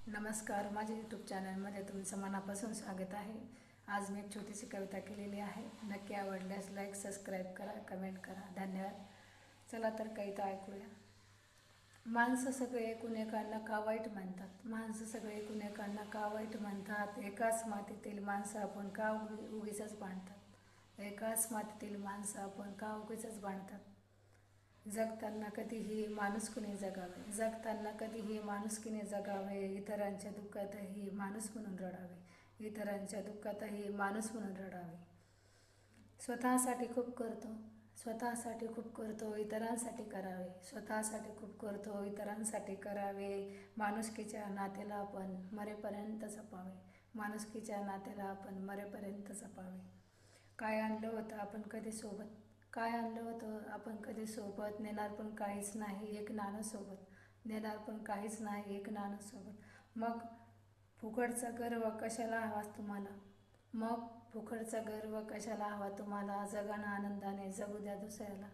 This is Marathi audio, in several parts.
नमस्कार, माझ्या यूट्यूब चॅनलमध्ये तुमचं मनापासून स्वागत आहे। आज मी एक छोटीशी कविता केलेली आहे। नक्की आवडल्यास लाईक सबस्क्राईब करा, कमेंट करा। धन्यवाद। चला तर कविता ऐकूया। माणसं सगळे एकमेकांना का वाईट म्हणतात, माणसं सगळे एकमेकांना का वाईट म्हणतात। एकाच मातीतील माणसं आपण का उगीचच भांडतात, एकाच मातीतील माणसं आपण का उगीचच भांडतात। जगताना कधीही माणुसकीने जगावे, जगताना कधीही माणुसकीने जगावे। इतरांच्या दुःखातही माणूस म्हणून रडावे, इतरांच्या दुःखातही माणूस म्हणून रडावे। स्वतःसाठी खूप करतो, स्वतःसाठी खूप करतो, इतरांसाठी करावे, स्वतःसाठी खूप करतो, इतरांसाठी करावे। माणुसकीच्या नात्याला आपण मरेपर्यंत जपावे, माणुसकीच्या नात्याला आपण मरेपर्यंत जपावे। काय आणलं होतं आपण कधी सोबत, काय आणलं होतं आपण कधी सोबत। नेणार पण काहीच नाही एक नाणं सोबत, नेणार पण काहीच नाही एक नाणं सोबत। मग फुकटचा गर्व कशाला हवास तुम्हाला, मग फुकटचा गर्व कशाला हवा तुम्हाला। जगाना आनंदाने जगू द्या दुसऱ्याला,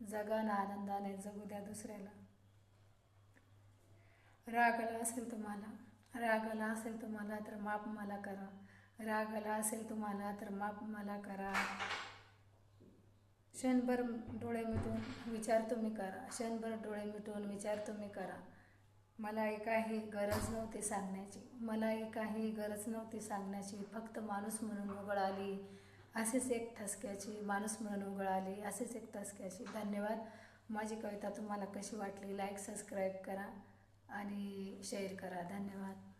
जगाना आनंदाने जगू द्या दुसऱ्याला। राग आला असेल तुम्हाला, राग आला असेल तुम्हाला तर माफ मला करा, राग आला असेल तुम्हाला तर माफ मला करा। क्षणभर डोळे मिटून विचार तुम्ही करा, क्षणभर डोळे मिटून विचार तुम्ही करा। मलाही काही गरज नव्हती सांगण्याची, मलाही काही गरज नव्हती सांगण्याची। फक्त माणूस म्हणून उघड आली असेच एक ठसक्याची, माणूस म्हणून उघड आली असेच एक ठसक्याची। धन्यवाद। माझी कविता तुम्हाला कशी वाटली लाईक सबस्क्राईब करा आणि शेअर करा। धन्यवाद।